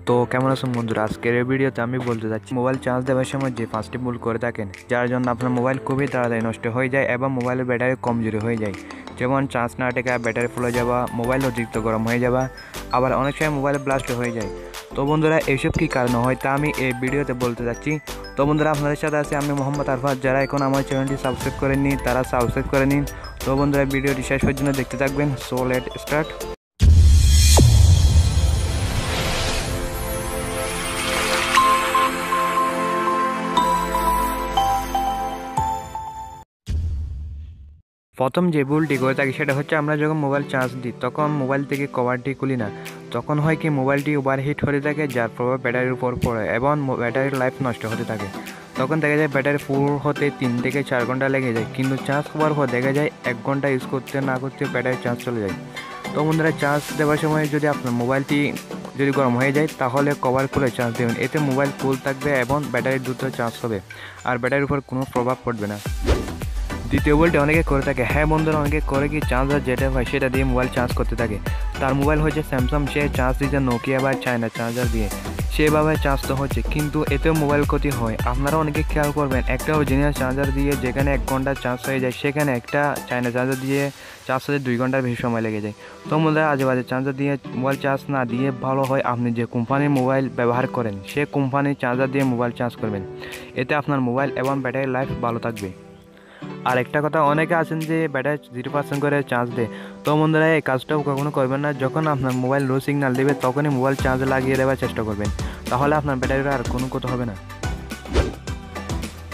তো কেমন আছেন বন্ধুরা, আজকের এই ভিডিওতে আমি বলতে যাচ্ছি মোবাইল চার্জ দেওয়ার সময় যে 5টি ভুল করে থাকেন যার জন্য আপনার মোবাইল খুবই তাড়াতাড়ি নষ্ট হয়ে যায় এবং মোবাইলের ব্যাটারি কমজোরি হয়ে যায়। যেমন চার্জ না টেকা, ব্যাটারি ফুলে যাওয়া, মোবাইল অতিরিক্ত গরম হয়ে যাওয়া, আবার অনেক সময় মোবাইল ব্লাস্ট হয়ে যায়। তো বন্ধুরা, এইসব কী কারণে হয় তা আমি এই ভিডিওতে বলতে যাচ্ছি। তো বন্ধুরা, আপনাদের সাথে আছে আমি মোহাম্মদ আরফাত। যারা এখন আমার চ্যানেলটি সাবস্ক্রাইব করেননি তারা সাবস্ক্রাইব করে নিন। তো বন্ধুরা, ভিডিওটি শেষ পর্যন্ত দেখতে থাকবেন। So let start. প্রথম যে ভুলটি করে থাকি সেটা হচ্ছে আমরা যখন মোবাইল চার্জ দিই তখন মোবাইল থেকে কভারটি খুলি না। তখন হয় কি মোবাইলটি ওভারহিট হতে থাকে, যার প্রভাব ব্যাটারির উপর পড়ে এবং ব্যাটারির লাইফ নষ্ট হতে থাকে। তখন দেখা যায় ব্যাটারি ফুল হতে 3 থেকে 4 ঘন্টা লেগে যায়, কিন্তু চার্জ হওয়ার পর দেখা যায় 1 ঘন্টা ইউজ করতে না করতে ব্যাটারি চার্জ চলে যায়। তো বন্ধুরা, চার্জ দেওয়ার সময় যদি আপনার মোবাইলটি গরম হয়ে যায় তাহলে কভার খুলে চার্জ দেবেন। এতে মোবাইল কুল থাকবে এবং ব্যাটারি দ্রুত চার্জ হবে আর ব্যাটারির উপর কোনো প্রভাব পড়বে না। দ্বিতীয় ভুলটি অনেকে করে থাকে। হ্যাঁ বন্ধুরা, অনেকে করে কি চার্জার যেটা হয় সেটা দিয়ে মোবাইল চার্জ করতে থাকে। তার মোবাইল হচ্ছে স্যামসাং, সে চার্জ দিচ্ছে নোকিয়া বা চায়না চার্জার দিয়ে, সেভাবে চার্জ তো হচ্ছে, কিন্তু এতেও মোবাইল ক্ষতি হয়। আপনারা অনেকে খেয়াল করবেন, একটা অরিজিনাল চার্জার দিয়ে যেখানে 1 ঘন্টা চার্জ হয়ে যায় সেখানে একটা চায়না চার্জার দিয়ে চার্জ হতে 2 ঘন্টার বেশি সময় লেগে যায়। তো বন্ধুরা, আজে বাজে চার্জার দিয়ে মোবাইল চার্জ না দিয়ে ভালো হয় আপনি যে কোম্পানির মোবাইল ব্যবহার করেন সে কোম্পানির চার্জার দিয়ে মোবাইল চার্জ করবেন। এতে আপনার মোবাইল এবং ব্যাটারি লাইফ ভালো থাকবে। আর একটা কথা, অনেকে আছেন যে ব্যাটারি 0% করে চার্জ দেয়। তো বন্ধুরা, এই কাজটাও কখনো করবেন না। যখন আপনার মোবাইল লো সিগন্যাল দেবে তখনই মোবাইল চার্জে লাগিয়ে দেওয়ার চেষ্টা করবেন, তাহলে আপনার ব্যাটারির আর কোনো ক্ষতি হবে না।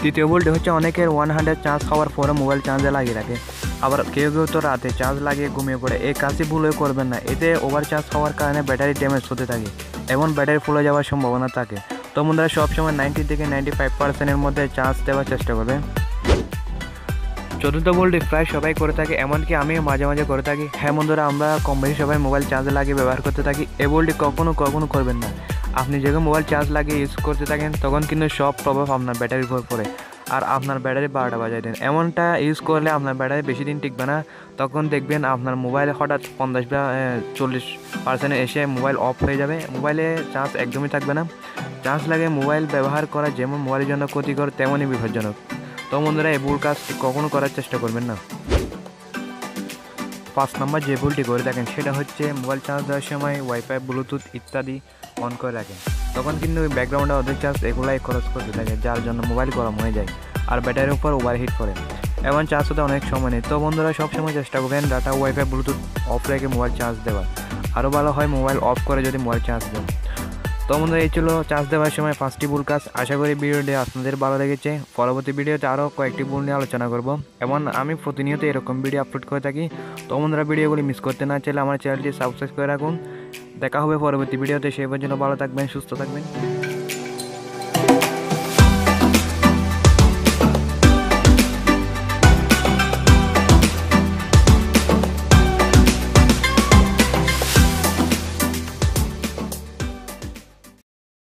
তৃতীয় ভুলটি হচ্ছে অনেকের 100 চার্জ হওয়ার পরে মোবাইল চার্জে লাগিয়ে রাখে। আবার কেউ কেউ তো রাতে চার্জ লাগিয়ে ঘুমিয়ে পড়ে। এই কাজটি ভুলও করবেন না, এতে ওভার চার্জ হওয়ার কারণে ব্যাটারি ড্যামেজ হতে থাকে এবং ব্যাটারি ফুলে যাওয়ার সম্ভাবনা থাকে। তো বন্ধুরা, সবসময় 90 থেকে 95%-এর মধ্যে চার্জ দেওয়ার চেষ্টা করবেন। চতুর্থ ভুলটি প্রায় সবাই করে থাকে, এমনকি আমিও মাঝে মাঝে করে থাকি। হ্যাঁ বন্ধুরা, আমরা কম বেশি সবাই মোবাইল চার্জে লাগিয়ে ব্যবহার করতে থাকি। এই ভুলটি কখনো করবেন না। আপনি যখন মোবাইল চার্জ লাগিয়ে ইউজ করতে থাকেন তখন কিন্তু সব প্রভাব আপনার ব্যাটারির উপর পড়ে আর আপনার ব্যাটারি 12টা বাজায় দেন। এমনটা ইউজ করলে আপনার ব্যাটারি বেশি দিন টিকবে না। তখন দেখবেন আপনার মোবাইল হঠাৎ 50 বা 40% এসে মোবাইল অফ হয়ে যাবে, মোবাইলে চার্জ একদমই থাকবে না। চার্জ লাগিয়ে মোবাইল ব্যবহার করা যেমন মোবাইলের জন্য ক্ষতিকর তেমনই বিপজ্জনক। তো বন্ধুরা, এই ভুল কাজটি কখনো করার চেষ্টা করবেন না। 5 নম্বর যে ভুলটি করে থাকেন সেটা হচ্ছে মোবাইল চার্জ দেওয়ার সময় ওয়াইফাই, ব্লুটুথ ইত্যাদি অন করে রাখেন। তখন কিন্তু ব্যাকগ্রাউন্ডে অর্ধেক চার্জ এগুলাই খরচ করতে থাকে, যার জন্য মোবাইল গরম হয়ে যায় আর ব্যাটারির উপর ওভারহিট করে এবং চার্জ হতে অনেক সময় নেই। তো বন্ধুরা, সবসময় চেষ্টা করবেন ডাটা, ওয়াইফাই, ব্লুটুথ অফ রেখে মোবাইল চার্জ দেওয়ার। আরও ভালো হয় মোবাইল অফ করে যদি মোবাইল চার্জ দেন। তো বন্ধুরা, এই ছিল চার্জ দেওয়ার সময় 5টি ভুল কাজ। আশা করি ভিডিওটি আপনাদের ভালো লেগেছে। পরবর্তী ভিডিওতে আরও কয়েকটি ভুল নিয়ে আলোচনা করব এবং আমি প্রতিনিয়ত এরকম ভিডিও আপলোড করে থাকি। তো বন্ধুরা, ভিডিওগুলি মিস করতে না চাইলে আমার চ্যানেলটি সাবস্ক্রাইব করে রাখুন। দেখা হবে পরবর্তী ভিডিওতে। সেই পর্যন্ত ভালো থাকবেন, সুস্থ থাকবেন।